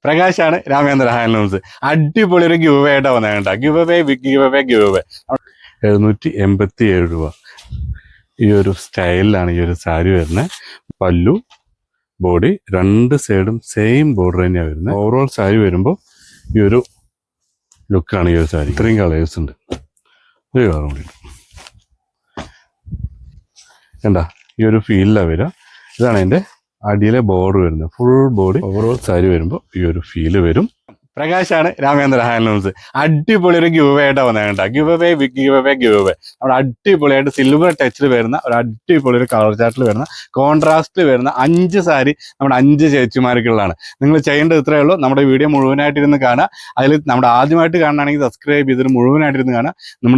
പ്രകാശാണ് Ramendra handlooms. അടിപൊളി ഒരു give away ആയിട്ടാ വന്നേണ്ട. ഗിവ് അവേ 787 രൂപ. ഈ ഒരു സ്റ്റൈലിലാണ് ഈ ഒരു സാരി വരുന്നത്. പല്ലു, ബോഡി രണ്ട് സൈഡും സെയിം ബോർഡർ തന്നെയാണ് വരുന്നത്. ഓവറോൾ സാരി വരുമ്പോൾ ഈ ഒരു ലുക്കാണ് ഈ ഒരു സാരി. ഇത്രയും കളേഴ്സ് ഉണ്ട്. ഒരു കളർ കൂടി കണ്ട ഈ ഒരു ഫീലിലാണ് വരിക. ഇതാണ് അതിൻ്റെ അടിയിലെ ബോർഡർ വരുന്നത്. ഫുൾ ബോഡി ഓവറോൾ സാരി വരുമ്പോൾ ഈ ഒരു ഫീല് വരും. പ്രകാശാണ് രാമേന്ദ്ര ഹാൻഡ്ലൂംസ്. അടിപൊളി ഒരു ഗിവ് അവേ ആയിട്ടാ വന്നേണ്ട. ഗിവ് അവേ നമ്മുടെ അടിപൊളിയായിട്ട് സിൽവർ ടച്ചിൽ വരുന്ന ഒരു അടിപൊളി ഒരു കളർ ചാർട്ടിൽ വരുന്ന കോൺട്രാസ്റ്റിൽ വരുന്ന 5 സാരി നമ്മുടെ 5 ചേച്ചിമാർക്കുള്ളതാണ്. നിങ്ങൾ ചെയ്യേണ്ടത് ഇത്രയേ ഉള്ളൂ. നമ്മുടെ വീഡിയോ മുഴുവനായിട്ടിരുന്ന് കാണുക. അതിൽ നമ്മുടെ ആദ്യമായിട്ട് കാണുകയാണെങ്കിൽ സബ്സ്ക്രൈബ് ചെയ്തിട്ട് മുഴുവനായിട്ടിരുന്ന് കാണുക.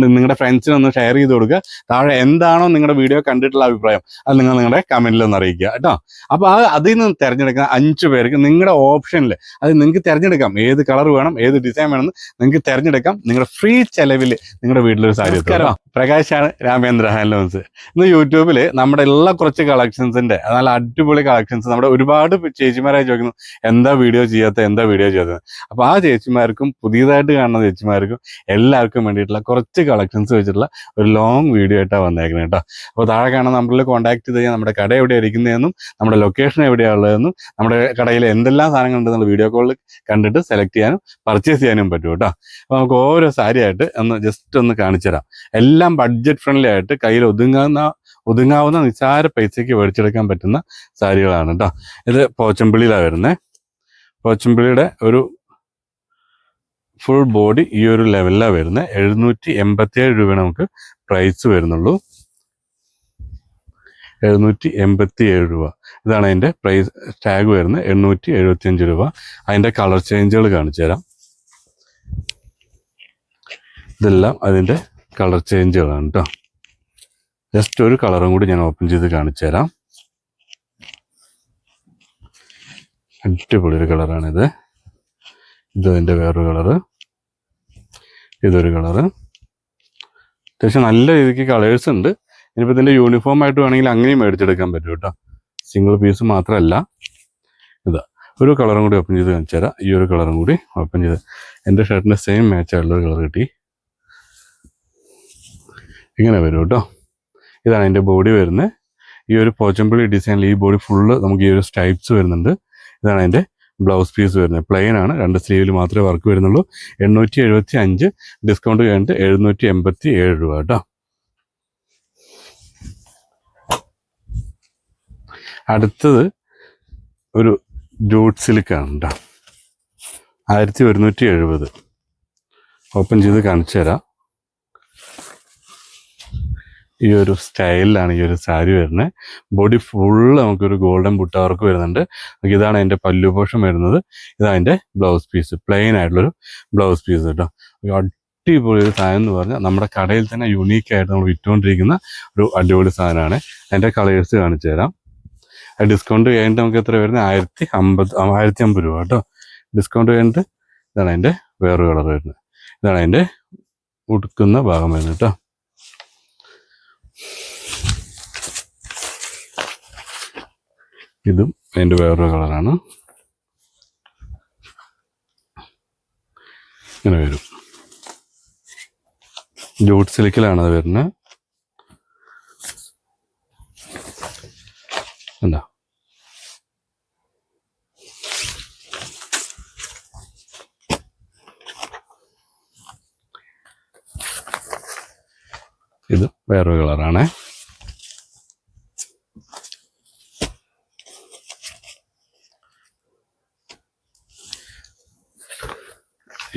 നിങ്ങളുടെ ഫ്രണ്ട്സിനൊന്ന് ഷെയർ ചെയ്ത് കൊടുക്കുക. താഴെ എന്താണോ നിങ്ങളുടെ വീഡിയോ കണ്ടിട്ടുള്ള അഭിപ്രായം അത് നിങ്ങൾ നിങ്ങളുടെ കമൻറ്റിലൊന്ന് അറിയിക്കുക കേട്ടോ. അപ്പോൾ അതിൽ നിന്ന് തിരഞ്ഞെടുക്കുന്ന 5 പേർക്ക് നിങ്ങളുടെ ഓപ്ഷനിൽ അത് നിങ്ങൾക്ക് തിരഞ്ഞെടുക്കാം. ഏത് കളർ വേണം, ഏത് ഡിസൈൻ വേണമെന്ന് നിങ്ങൾക്ക് തിരഞ്ഞെടുക്കാം. നിങ്ങളുടെ ഫ്രീ ചെലവിൽ നിങ്ങളുടെ വീട്ടിലൊരു സാരി എത്തും. പ്രകാശാണ് രാമേന്ദ്ര ഹാൻഡ്ലൂംസ്. ഇന്ന് യൂട്യൂബിൽ നമ്മുടെ എല്ലാ കുറച്ച് കളക്ഷൻസിന്റെ നല്ല അടിപൊളി കളക്ഷൻസ് നമ്മുടെ ഒരുപാട് ചേച്ചിമാരായി ചോദിക്കുന്നു എന്താ വീഡിയോ ചെയ്യാത്തത്. അപ്പോൾ ആ ചേച്ചിമാർക്കും പുതിയതായിട്ട് കാണുന്ന ചേച്ചിമാർക്കും എല്ലാവർക്കും വേണ്ടിയിട്ടുള്ള കുറച്ച് കളക്ഷൻസ് വെച്ചിട്ടുള്ള ഒരു ലോങ് വീഡിയോ ആയിട്ടാണ് വന്നേക്കുന്നത് കേട്ടോ. അപ്പോൾ താഴെ കാണുന്ന നമ്പറിൽ കോൺടാക്ട് ചെയ്ത് കഴിഞ്ഞാൽ നമ്മുടെ കട എവിടെയാണ് ഇരിക്കുന്നതെന്നും നമ്മുടെ ലൊക്കേഷൻ എവിടെയാണുള്ളതെന്നും നമ്മുടെ കടയിൽ എന്തെല്ലാം സാധനങ്ങളുണ്ടെന്നുള്ള വീഡിയോ കോളിൽ കണ്ടിട്ട് സെലക്ട് ചെയ്യാനും പർച്ചേസ് ചെയ്യാനും പറ്റും കേട്ടോ. അപ്പോൾ നമുക്ക് ഓരോ സാരി ആയിട്ട് ജസ്റ്റ് ഒന്ന് കാണിച്ചു തരാം. എല്ലാം ബഡ്ജറ്റ് ഫ്രണ്ട്ലി ആയിട്ട് കയ്യിൽ ഒതുങ്ങാവുന്ന നിസ്സാര പൈസയ്ക്ക് മേടിച്ചെടുക്കാൻ പറ്റുന്ന സാരികളാണ് കേട്ടോ. ഇത് പോച്ചമ്പിളിയിലാണ് വരുന്നത്. പോച്ചമ്പിളിയുടെ ഒരു ഫുൾ ബോഡി ഈ ഒരു ലെവലിലാണ് വരുന്നത്. 787 രൂപ നമുക്ക് പ്രൈസ് വരുന്നുള്ളൂ. 787 രൂപ. ഇതാണ് അതിൻ്റെ പ്രൈസ് ടാഗ് വരുന്നത്. 875 രൂപ. അതിൻ്റെ കളർ ചേഞ്ചുകൾ കാണിച്ചു തരാം. ഇതെല്ലാം അതിൻ്റെ കളർ ചേഞ്ചുകളാണ് കേട്ടോ. ജസ്റ്റ് ഒരു കളറും കൂടി ഞാൻ ഓപ്പൺ ചെയ്ത് കാണിച്ചു തരാം. അടിപൊളി ഒരു കളറാണിത്. ഇതിൻ്റെ വേറൊരു കളറ്, ഇതൊരു കളറ്. അത്യാവശ്യം നല്ല രീതിക്ക് കളേഴ്സ് ഉണ്ട്. ഇനിയിപ്പോൾ ഇതിൻ്റെ യൂണിഫോം ആയിട്ട് വേണമെങ്കിൽ അങ്ങനെയും മേടിച്ചെടുക്കാൻ പറ്റും കേട്ടോ. സിംഗിൾ പീസ് മാത്രമല്ല. ഇതാ ഒരു കളറും കൂടി ഓപ്പൺ ചെയ്ത് കാണിച്ചു തരാം. ഈ ഒരു കളറും കൂടി ഓപ്പൺ ചെയ്ത് എൻ്റെ ഷർട്ടിൻ്റെ സെയിം മാച്ച് ആയിട്ടുള്ളൊരു കളർ കിട്ടി. ഇങ്ങനെ വരും കേട്ടോ. ഇതാണ് എൻ്റെ ബോഡി വരുന്നത്. ഈ ഒരു പോച്ചമ്പിളി ഡിസൈനിൽ ഈ ബോഡി ഫുള്ള് നമുക്ക് ഈ ഒരു സ്ട്രൈപ്സ് വരുന്നുണ്ട്. ഇതാണ് അതിൻ്റെ ബ്ലൗസ് പീസ് വരുന്നത്. പ്ലെയിൻ ആണ്. 2 സ്ലീവിൽ മാത്രമേ വർക്ക് വരുന്നുള്ളൂ. 875 ഡിസ്കൗണ്ട് കഴിഞ്ഞിട്ട് 787 രൂപ കേട്ടോ. അടുത്തത് ഒരു ജൂട്ട് സിൽക്കാണ് കേട്ടോ. 1170. ഓപ്പൺ ചെയ്ത് കാണിച്ചു തരാം. ഈ ഒരു സ്റ്റൈലിലാണ് ഈ ഒരു സാരി വരുന്നത്. ബോഡി ഫുള്ള് നമുക്കൊരു ഗോൾഡൻ ബുട്ട വർക്ക് വരുന്നുണ്ട്. ഇതാണ് അതിൻ്റെ പല്ലു പോഷൻ വരുന്നത്. ഇതാണ് അതിൻ്റെ ബ്ലൗസ് പീസ്. പ്ലെയിൻ ആയിട്ടുള്ളൊരു ബ്ലൗസ് പീസ് കേട്ടോ. അടിപൊളി ഒരു സാധനം എന്ന് പറഞ്ഞാൽ നമ്മുടെ കടയിൽ തന്നെ യുണീക്കായിട്ട് നമ്മൾ വിറ്റുകൊണ്ടിരിക്കുന്ന ഒരു അടിപൊളി സാധനമാണ്. അതിൻ്റെ കളേഴ്സ് കാണിച്ചു തരാം. ഡിസ്കൗണ്ട് കഴിഞ്ഞിട്ട് നമുക്ക് എത്ര വരുന്നത്? 1050 രൂപ കേട്ടോ. ഡിസ്കൗണ്ട് കഴിഞ്ഞിട്ട് ഇതാണ് അതിൻ്റെ വേറൊരു കളർ വരുന്നത്. ഇതാണ് അതിൻ്റെ ഉടുക്കുന്ന ഭാഗം വരുന്നത് കേട്ടോ. ഇതും അതിൻ്റെ വേറൊരു കളറാണ്. ഇങ്ങനെ വരും. ജൂട്ട് സിൽക്കിലാണ് അത് വരുന്നത്. എന്താ ഇത് വേറൊരു കളറാണ്.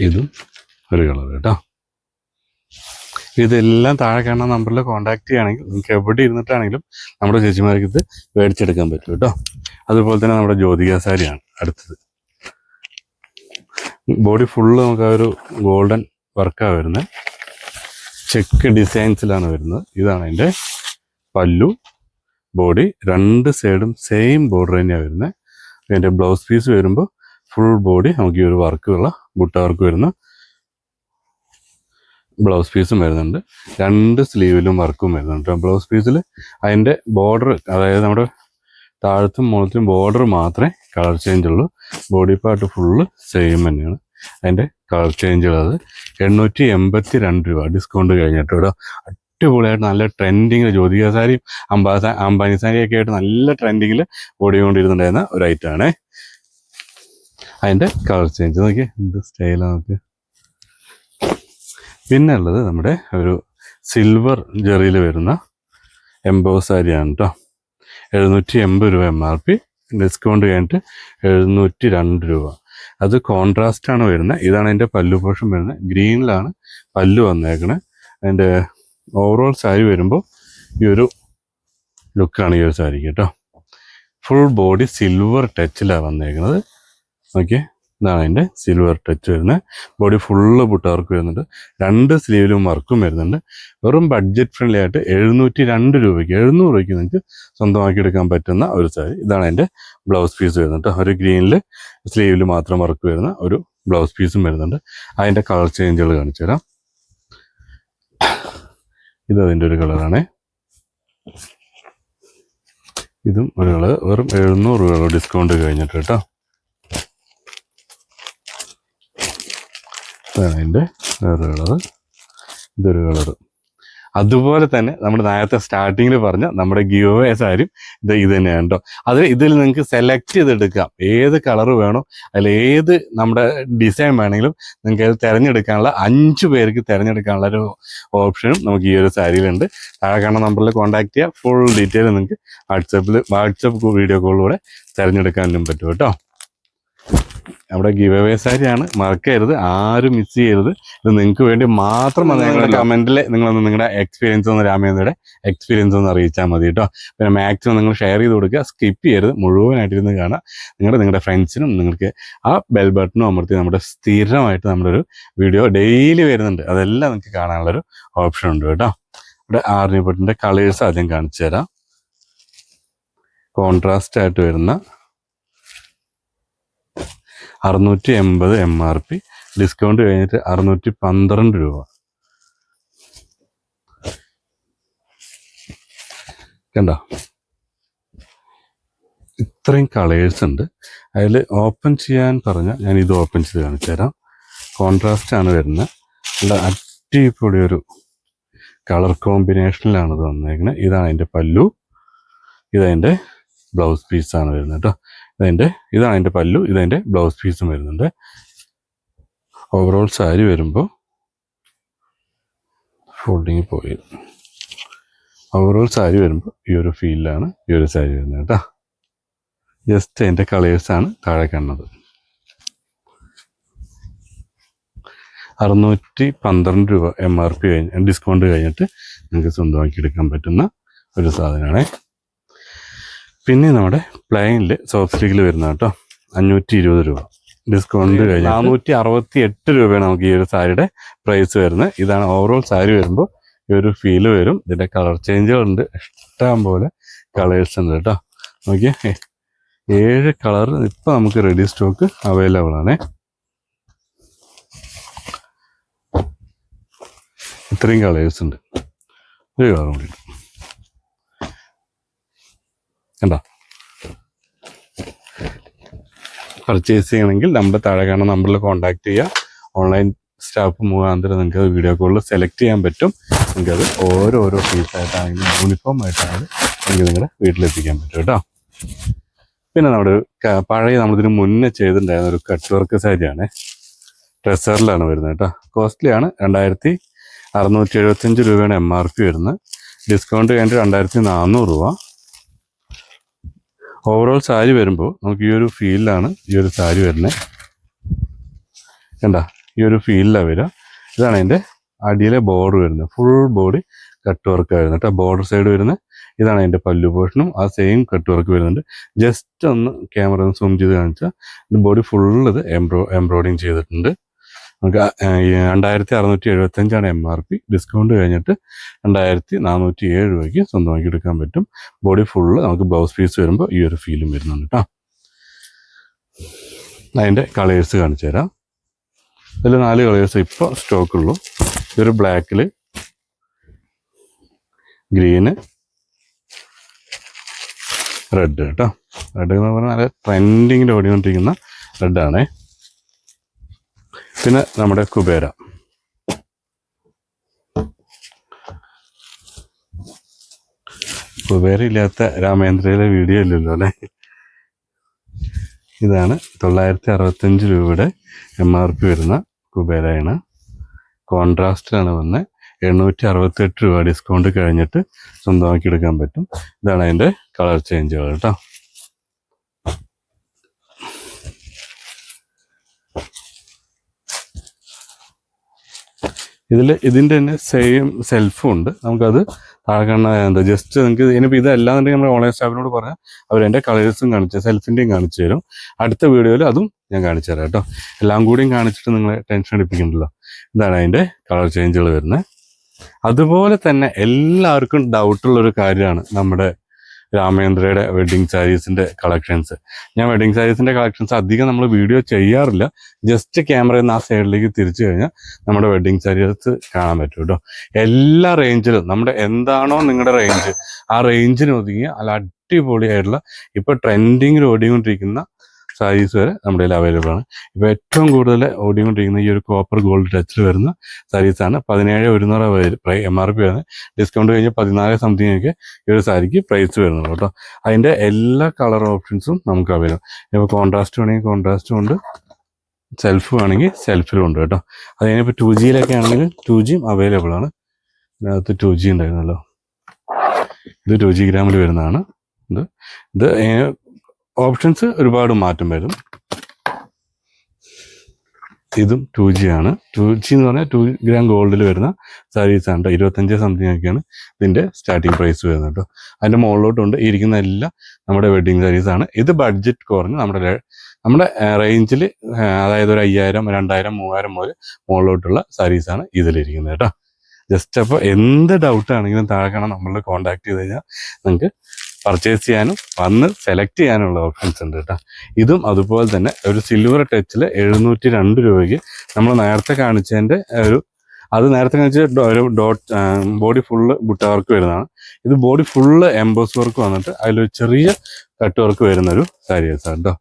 ഇതും ഒരു കളർ കേട്ടോ. ഇതെല്ലാം താഴെ കാണുന്ന നമ്പറിൽ കോൺടാക്ട് ചെയ്യുകയാണെങ്കിൽ നിങ്ങൾക്ക് എവിടെ ഇരുന്നിട്ടാണെങ്കിലും നമ്മുടെ ചേച്ചിമാർക്ക് ഇത് മേടിച്ചെടുക്കാൻ പറ്റും കേട്ടോ. അതുപോലെ തന്നെ നമ്മുടെ ജ്യോതിക സാരിയാണ് അടുത്തത്. ബോഡി ഫുള്ള് നമുക്ക് ആ ഒരു ഗോൾഡൻ വർക്കാണ് വരുന്നത്. ചെക്ക് ഡിസൈൻസിലാണ് വരുന്നത്. ഇതാണ് അതിൻ്റെ പല്ലു. ബോഡി 2 സൈഡും സെയിം ബോർഡർ തന്നെയാണ് വരുന്നത്. അതിൻ്റെ ബ്ലൗസ് പീസ് വരുമ്പോൾ ഫുൾ ബോഡി നമുക്ക് ഈ ഒരു വർക്കുള്ള ബുട്ട വർക്ക് വരുന്ന ബ്ലൗസ് പീസും വരുന്നുണ്ട്. 2 സ്ലീവിലും വർക്കും വരുന്നുണ്ട്. ബ്ലൗസ് പീസിൽ അതിൻ്റെ ബോർഡർ, അതായത് നമ്മുടെ താഴത്തും മുകളിലത്തും ബോർഡർ മാത്രമേ കളർ ചേഞ്ച് ഉള്ളൂ. ബോഡി പാർട്ട് ഫുള്ള് സെയിം തന്നെയാണ്. അതിൻ്റെ കളർ ചേഞ്ചുകൾ അത് 882 രൂപ ഡിസ്കൗണ്ട് കഴിഞ്ഞിട്ട് ഇവിടെ അടിപൊളിയായിട്ട് നല്ല ട്രെൻഡിങ്ങിൽ ജ്യോതിക സാരിയും അംബാനി സാരിയൊക്കെ ആയിട്ട് നല്ല ട്രെൻഡിങ്ങിൽ ഓടിക്കൊണ്ടിരുന്നുണ്ടായിരുന്ന ഒരു ഐറ്റമാണ്. അതിൻ്റെ കളർ ചേഞ്ച് നോക്കി എന്ത് സ്റ്റൈലാണ് നോക്കി. പിന്നെ ഉള്ളത് നമ്മുടെ ഒരു സിൽവർ ജെറിയിൽ വരുന്ന എംബോസ് സാരിയാണ് കേട്ടോ. 780 രൂപ MRP, ഡിസ്കൗണ്ട് കഴിഞ്ഞിട്ട് 702 രൂപ. അത് കോൺട്രാസ്റ്റാണ് വരുന്നത്. ഇതാണ് അതിൻ്റെ പല്ലു പോർഷൻ വരുന്നത്. ഗ്രീനിലാണ് പല്ലു വന്നേക്കണത്. അതിൻ്റെ ഓവറോൾ സാരി വരുമ്പോൾ ഈ ഒരു ലുക്കാണ് ഈ ഒരു സാരിക്ക് കേട്ടോ. ഫുൾ ബോഡി സിൽവർ ടച്ചിലാണ് വന്നേക്കുന്നത്. ഓക്കെ, ഇതാണ് അതിൻ്റെ സിൽവർ ടച്ച് വരുന്നത്. ബോഡി ഫുള്ള് ബുട്ടവർക്ക് വരുന്നുണ്ട്. 2 സ്ലീവിലും വർക്കും വരുന്നുണ്ട്. വെറും ബഡ്ജറ്റ് ഫ്രണ്ട്ലി ആയിട്ട് 702 രൂപയ്ക്ക് 700 രൂപയ്ക്ക് നിങ്ങൾക്ക് സ്വന്തമാക്കി എടുക്കാൻ പറ്റുന്ന ഒരു സാരി. ഇതാണ് അതിൻ്റെ ബ്ലൗസ് പീസ് വരുന്നുണ്ട്. ഒരു ഗ്രീനിൽ സ്ലീവിൽ മാത്രം വർക്ക് വരുന്ന ഒരു ബ്ലൗസ് പീസും വരുന്നുണ്ട്. അതിൻ്റെ കളർ ചേഞ്ചുകൾ കാണിച്ചു തരാം. ഇത് അതിൻ്റെ ഒരു കളറാണ്. ഇതും ഒരു കളർ. വെറും 700 രൂപ ഡിസ്കൗണ്ട് കഴിഞ്ഞിട്ട് കേട്ടോ. ഇതാണ് അതിൻ്റെ വേറെ കളറ്. ഇതൊരു കളറ്. അതുപോലെ തന്നെ നമ്മുടെ നേരത്തെ സ്റ്റാർട്ടിങ്ങിൽ പറഞ്ഞ നമ്മുടെ ഗിവ് അവേ സാരിയും ഇത് തന്നെയാണ് കേട്ടോ. ഇതിൽ നിങ്ങൾക്ക് സെലക്ട് ചെയ്തെടുക്കാം. ഏത് കളറ് വേണോ അതിൽ ഏത് നമ്മുടെ ഡിസൈൻ വേണമെങ്കിലും നിങ്ങൾക്ക് അത് തിരഞ്ഞെടുക്കാനുള്ള 5 പേർക്ക് തിരഞ്ഞെടുക്കാനുള്ള ഒരു ഓപ്ഷനും നമുക്ക് ഈ ഒരു സാരിയിലുണ്ട്. താഴെ കാണുന്ന നമ്പറിൽ കോൺടാക്ട് ചെയ്യുക. ഫുൾ ഡീറ്റെയിൽ നിങ്ങൾക്ക് വാട്സപ്പ് വീഡിയോ കോളിലൂടെ തിരഞ്ഞെടുക്കാനും പറ്റും കേട്ടോ. നമ്മുടെ ഗിവ് അവേ സാരിയാണ്, മറക്കരുത്, ആരും മിസ് ചെയ്യരുത്. ഇത് നിങ്ങൾക്ക് വേണ്ടി മാത്രം നിങ്ങളുടെ കമൻറ്റിൽ നിങ്ങളൊന്ന് നിങ്ങളുടെ എക്സ്പീരിയൻസ് ഒന്ന് രാമേന്ദ്രയുടെ എക്സ്പീരിയൻസ് ഒന്ന് അറിയിച്ചാൽ മതി കേട്ടോ. പിന്നെ മാക്സിമം നിങ്ങൾ ഷെയർ ചെയ്ത് കൊടുക്കുക, സ്കിപ്പ് ചെയ്യരുത്, മുഴുവനായിട്ടിരുന്ന് കാണുക. നിങ്ങളുടെ ഫ്രണ്ട്സിനും നിങ്ങൾക്ക് ആ ബെൽ ബട്ടണും അമർത്തി നമ്മുടെ സ്ഥിരമായിട്ട് നമ്മുടെ ഒരു വീഡിയോ ഡെയിലി വരുന്നുണ്ട്, അതെല്ലാം നിങ്ങൾക്ക് കാണാനുള്ളൊരു ഓപ്ഷൻ ഉണ്ട് കേട്ടോ. ഇവിടെ ആർണിപ്പട്ടിൻ്റെ കളേഴ്സ് ആദ്യം കാണിച്ചു തരാം. കോൺട്രാസ്റ്റ് ആയിട്ട് വരുന്ന 680 MRP, ഡിസ്കൗണ്ട് കഴിഞ്ഞിട്ട് 612 രൂപ. കണ്ടോ, ഇത്രയും കളേഴ്സ് ഉണ്ട്. അതിൽ ഓപ്പൺ ചെയ്യാൻ പറഞ്ഞാൽ ഞാൻ ഇത് ഓപ്പൺ ചെയ്ത് കാണിച്ചു തരാം. കോൺട്രാസ്റ്റ് ആണ് വരുന്നത്. നല്ല അടിപൊളി ഒരു കളർ കോമ്പിനേഷനിലാണ് ഇത് വന്നേക്കുന്നത്. ഇതാണ് അതിൻ്റെ പല്ലു, ഇതതിൻ്റെ ബ്ലൗസ് പീസാണ് വരുന്നത് കേട്ടോ. ഇതാണ് അതിൻ്റെ പല്ലു, ഇതതിൻ്റെ ബ്ലൗസ് പീസും വരുന്നുണ്ട്. ഓവറോൾ സാരി വരുമ്പോൾ ഫോൾഡിങ് പോയി. ഓവറോൾ സാരി വരുമ്പോൾ ഈ ഒരു ഫീലിലാണ് ഈ ഒരു സാരി വരുന്നത് കേട്ടോ. ജസ്റ്റ് അതിൻ്റെ കളേഴ്സാണ് താഴെ കാണുന്നത്. 612 രൂപ MRP ഡിസ്കൗണ്ട് കഴിഞ്ഞിട്ട് നിങ്ങൾക്ക് സ്വന്തമാക്കി എടുക്കാൻ പറ്റുന്ന ഒരു സാധനമാണ്. പിന്നെ നമ്മുടെ പ്ലെയിനിൽ സോഫ്റ്റ് സിൽക്കിൽ വരുന്ന കേട്ടോ 520 രൂപ, ഡിസ്കൗണ്ട് കഴിഞ്ഞ് 468 രൂപയാണ് നമുക്ക് ഈ ഒരു സാരിയുടെ പ്രൈസ് വരുന്നത്. ഇതാണ് ഓവറോൾ സാരി വരുമ്പോൾ ഈ ഒരു ഫീല് വരും. ഇതിൻ്റെ കളർ ചേഞ്ചുകളുണ്ട്, ഇഷ്ടം പോലെ കളേഴ്സ് ഉണ്ട് കേട്ടോ. നോക്കിയേ, 7 കളർ ഇപ്പം നമുക്ക് റെഡി സ്റ്റോക്ക് അവൈലബിൾ ആണ്. ഇത്രയും കളേഴ്സ് ഉണ്ട്. ഒരു കളർ കൂടി കണ്ടോ. പർച്ചേസ് ചെയ്യണമെങ്കിൽ നമ്മുടെ താഴെ കാണുന്ന നമ്പറിൽ കോൺടാക്ട് ചെയ്യുക. ഓൺലൈൻ സ്റ്റാഫ് മുഖാന്തരം നിങ്ങൾക്ക് അത് വീഡിയോ കോളിൽ സെലക്ട് ചെയ്യാൻ പറ്റും. നിങ്ങൾക്കത് ഓരോരോ പീസായിട്ടാണെങ്കിലും യൂണിഫോം ആയിട്ടാണെങ്കിലും നിങ്ങൾക്ക് നിങ്ങളുടെ വീട്ടിലെത്തിക്കാൻ പറ്റും കേട്ടോ. പിന്നെ നമ്മുടെ പഴയ നമ്മളിതിന് മുന്നേ ചെയ്തിട്ടുണ്ടായിരുന്ന ഒരു കട്ട് വർക്ക് സാരിയാണ്. ട്രെസറിലാണ് വരുന്നത് കേട്ടോ. കോസ്റ്റ്ലി ആണ്. 2675 രൂപയാണ് MRP വരുന്നത്. ഡിസ്കൗണ്ട് കഴിഞ്ഞിട്ട് 2400 രൂപ. ഓവറോൾ സാരി വരുമ്പോൾ നമുക്ക് ഈ ഒരു ഫീലിലാണ് ഈ ഒരു സാരി വരുന്നത്. കണ്ട, ഈ ഒരു ഫീലിലാണ് വരിക. ഇതാണ് അതിൻ്റെ അടിയിലെ ബോർഡർ വരുന്നത്. ഫുൾ ബോഡി കട്ട് വർക്ക് വരുന്നത് കേട്ടോ. ബോർഡർ സൈഡ് വരുന്നത് ഇതാണ് അതിൻ്റെ പല്ലു പോർഷനും ആ സെയിം കട്ട് വർക്ക് വരുന്നുണ്ട്. ജസ്റ്റ് ഒന്ന് ക്യാമറ ഒന്ന് സൂം ചെയ്ത് കാണിച്ചാൽ ബോഡി ഫുൾ ഇത് എംബ്രോയിഡിങ് ചെയ്തിട്ടുണ്ട്. നമുക്ക് 2675 MRP, ഡിസ്കൗണ്ട് കഴിഞ്ഞിട്ട് 2407 രൂപയ്ക്ക് സ്വന്തമാക്കി എടുക്കാൻ പറ്റും. ബോഡി ഫുള്ള് നമുക്ക് ബ്ലൗസ് പീസ് വരുമ്പോൾ ഈ ഒരു ഫീലും വരുന്നുണ്ട് കേട്ടോ. അതിൻ്റെ കളേഴ്സ് കാണിച്ചു തരാം. അതിൽ 4 കളേഴ്സ് ഇപ്പോൾ സ്റ്റോക്കുള്ളൂ. ഇതൊരു ബ്ലാക്കിൽ, ഗ്രീന്, റെഡ് കേട്ടോ. റെഡ് എന്ന് പറഞ്ഞാൽ നല്ല ട്രെൻഡിങ്ങിൽ ഓടിക്കൊണ്ടിരിക്കുന്ന റെഡാണേ. പിന്നെ നമ്മുടെ കുബേര. കുബേര ഇല്ലാത്ത രാമേന്ദ്രയിലെ വീഡിയോ ഇല്ലല്ലോ അല്ലേ. ഇതാണ് 965 രൂപയുടെ MRP വരുന്ന കുബേരയാണ്. കോൺട്രാസ്റ്റിലാണ് വന്നത്. 868 രൂപ ഡിസ്കൗണ്ട് കഴിഞ്ഞിട്ട് സ്വന്തമാക്കി എടുക്കാൻ പറ്റും. ഇതാണ് അതിൻ്റെ കളർ ചേഞ്ചുകൾ കേട്ടോ. ഇതിൻ്റെ തന്നെ സെയിം സെൽഫും ഉണ്ട്. നമുക്കത് താഴെ കാണുന്ന എന്താ ജസ്റ്റ് നിങ്ങൾക്ക് ഇനിയിപ്പോൾ ഇതല്ലാന്നുണ്ടെങ്കിൽ നമ്മുടെ ഓൺലൈൻ സ്റ്റാഫിനോട് പറഞ്ഞാൽ അവരെൻ്റെ കളേഴ്സും കാണിച്ച് സെൽഫിൻ്റെയും കാണിച്ചു തരും. അടുത്ത വീഡിയോയിൽ അതും ഞാൻ കാണിച്ചു തരാം കേട്ടോ. എല്ലാം കൂടിയും കാണിച്ചിട്ട് നിങ്ങളെ ടെൻഷൻ അടിപ്പിക്കണ്ടല്ലോ. ഇതാണ് അതിൻ്റെ കളർ ചേഞ്ചുകൾ വരുന്നത്. അതുപോലെ തന്നെ എല്ലാവർക്കും ഡൗട്ടുള്ളൊരു കാര്യമാണ് നമ്മുടെ രാമേന്ദ്രയുടെ വെഡ്ഡിങ് സാരീസിൻ്റെ കളക്ഷൻസ്. ഞാൻ വെഡ്ഡിങ് സാരീസിൻ്റെ കളക്ഷൻസ് അധികം നമ്മൾ വീഡിയോ ചെയ്യാറില്ല. ജസ്റ്റ് ക്യാമറയിൽ നിന്ന് ആ സൈഡിലേക്ക് തിരിച്ചു കഴിഞ്ഞാൽ നമ്മുടെ വെഡ്ഡിങ് സാരീസ് കാണാൻ പറ്റും കേട്ടോ. എല്ലാ റേഞ്ചിലും നമ്മുടെ എന്താണോ നിങ്ങളുടെ റേഞ്ച് ആ റേഞ്ചിന് ഒതുങ്ങിയ അല്ല അടിപൊളിയായിട്ടുള്ള ഇപ്പോൾ ട്രെൻഡിങ്ങിൽ ഓടിക്കൊണ്ടിരിക്കുന്ന സാരീസ് വരെ നമ്മുടെ കയ്യിൽ അവൈലബിൾ ആണ്. ഇപ്പോൾ ഏറ്റവും കൂടുതൽ ഓടിക്കൊണ്ടിരിക്കുന്ന ഈ ഒരു കോപ്പർ ഗോൾഡ് ടച്ചിൽ വരുന്ന സാരീസാണ്. 17,100 MRP വരുന്നത്. ഡിസ്കൗണ്ട് കഴിഞ്ഞ് 14 സംതിങ് ഒക്കെ ഈ ഒരു സാരിക്ക് പ്രൈസ് വരുന്നത് കേട്ടോ. അതിൻ്റെ എല്ലാ കളർ ഓപ്ഷൻസും നമുക്ക് അവൈലബിൾ. ഇപ്പോൾ കോൺട്രാസ്റ്റ് വേണമെങ്കിൽ കോൺട്രാസ്റ്റും ഉണ്ട്, സെൽഫ് വേണമെങ്കിൽ സെൽഫിലും ഉണ്ട് കേട്ടോ. അത് കഴിഞ്ഞപ്പോൾ 2Gയിലൊക്കെ ആണെങ്കിൽ 2Gയും അവൈലബിൾ ആണ്. ഇതിനകത്ത് 2G ഉണ്ടായിരുന്നല്ലോ. ഇത് 2G ഗ്രാമിൽ വരുന്നതാണ്. ഇത് ഓപ്ഷൻസ് ഒരുപാട് മാറ്റം വരും. ഇതും 2G ആണ്. 2G എന്ന് പറഞ്ഞാൽ 2 ഗ്രാം ഗോൾഡിൽ വരുന്ന സാരീസാണ് കേട്ടോ. 25 സംതിങ് ഒക്കെയാണ് ഇതിൻ്റെ സ്റ്റാർട്ടിങ് പ്രൈസ് വരുന്നത് കേട്ടോ. അതിൻ്റെ മുകളിലോട്ടുണ്ട് ഇരിക്കുന്ന എല്ലാം നമ്മുടെ വെഡ്ഡിങ് സാരീസാണ്. ഇത് ബഡ്ജറ്റ് കുറഞ്ഞ് നമ്മുടെ റേഞ്ചിൽ, അതായത് ഒരു 5,000, 2,000, 3,000 മുതൽ മുകളിലോട്ടുള്ള സാരീസാണ് ഇതിലിരിക്കുന്നത് കേട്ടോ. ജസ്റ്റ് അപ്പോൾ എന്ത് ഡൗട്ടാണെങ്കിലും താഴെ കാണാൻ നമ്മളെ കോൺടാക്ട് ചെയ്ത് കഴിഞ്ഞാൽ നിങ്ങൾക്ക് പർച്ചേസ് ചെയ്യാനും വന്ന് സെലക്ട് ചെയ്യാനുള്ള ഓപ്ഷൻസ് ഉണ്ട് കേട്ടോ. ഇതും അതുപോലെ തന്നെ ഒരു സിൽവർ ടച്ചിൽ 702 രൂപയ്ക്ക് നമ്മൾ നേരത്തെ കാണിച്ചതിൻ്റെ അത് നേരത്തെ കാണിച്ച ഒരു ബോഡി ഫുള്ള് ബുട്ട വർക്ക് വരുന്നതാണ്. ഇത് ബോഡി ഫുള്ള് എംബോസ് വർക്ക് വന്നിട്ട് അതിലൊരു ചെറിയ കട്ട് വർക്ക് വരുന്നൊരു സാരീസാണ് കേട്ടോ.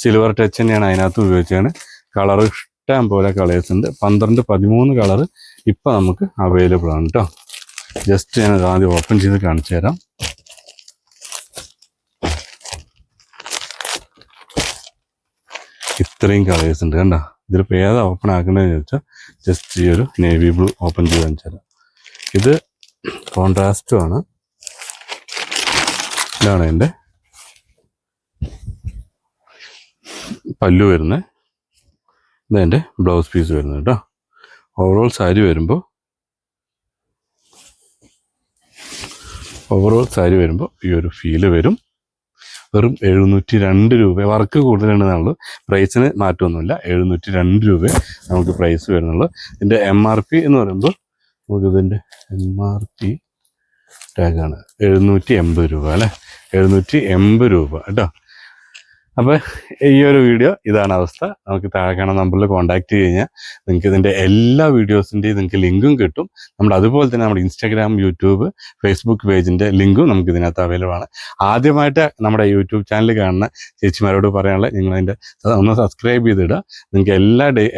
സിൽവർ ടച്ച് തന്നെയാണ് അതിനകത്ത് ഉപയോഗിച്ചാണ്. കളർ ഇഷ്ടം പോലെ കളേഴ്സ് ഉണ്ട്. 12, 13 കളർ ഇപ്പം നമുക്ക് അവൈലബിൾ ആണ് കേട്ടോ. ജസ്റ്റ് ഞാൻ ആദ്യം ഓപ്പൺ ചെയ്ത് കാണിച്ചു തരാം. ഇത്രയും കളേഴ്സ് ഉണ്ട് കണ്ടോ. ഇതിലിപ്പോൾ ഏതാ ഓപ്പൺ ആക്കേണ്ടതെന്ന് ചോദിച്ചാൽ ജസ്റ്റ് ഈ ഒരു നേവി ബ്ലൂ ഓപ്പൺ ചെയ്ത് കാണിച്ചു തരാം. ഇത് കോൺട്രാസ്റ്റും ആണ്. ഇതാണ് എൻ്റെ പല്ലു വരുന്നത്. ഇതെൻ്റെ ബ്ലൗസ് പീസ് വരുന്നത് കേട്ടോ. ഓവറോൾ സാരി വരുമ്പോൾ ഈ ഒരു ഫീല് വരും. വെറും 702 രൂപ. വർക്ക് കൂടുതലുണ്ടെന്നുള്ളൂ, പ്രൈസിന് മാറ്റമൊന്നുമില്ല. 702 രൂപ നമുക്ക് പ്രൈസ് വരുന്നുള്ളൂ. ഇതിൻ്റെ MRP എന്ന് പറയുമ്പോൾ നമുക്കിതിൻ്റെ MRP ടാഗാണ് 780 രൂപ അല്ലേ. 780 രൂപ കേട്ടോ. അപ്പോൾ ഈ ഒരു വീഡിയോ ഇതാണ് അവസ്ഥ. നമുക്ക് താഴെ കാണുന്ന നമ്പറിൽ കോൺടാക്ട് ചെയ്ത് കഴിഞ്ഞാൽ നിങ്ങൾക്ക് ഇതിൻ്റെ എല്ലാ വീഡിയോസിൻ്റെയും നിങ്ങൾക്ക് ലിങ്കും കിട്ടും. അതുപോലെ തന്നെ നമ്മുടെ ഇൻസ്റ്റാഗ്രാം, യൂട്യൂബ്, ഫേസ്ബുക്ക് പേജിൻ്റെ ലിങ്കും നമുക്ക് ഇതിനകത്ത് അവൈലബിൾ ആണ്. ആദ്യമായിട്ട് നമ്മുടെ യൂട്യൂബ് ചാനൽ കാണുന്ന ചേച്ചിമാരോട് പറയാനുള്ളത് നിങ്ങളതിൻ്റെ ഒന്ന് സബ്സ്ക്രൈബ് ചെയ്തിടുക. നിങ്ങൾക്ക്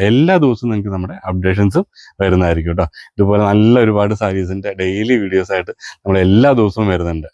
എല്ലാ ദിവസവും നിങ്ങൾക്ക് നമ്മുടെ അപ്ഡേഷൻസും വരുന്നതായിരിക്കും കേട്ടോ. ഇതുപോലെ നല്ല ഒരുപാട് സാരീസിൻ്റെ ഡെയിലി വീഡിയോസായിട്ട് നമ്മൾ എല്ലാ ദിവസവും വരുന്നുണ്ട്.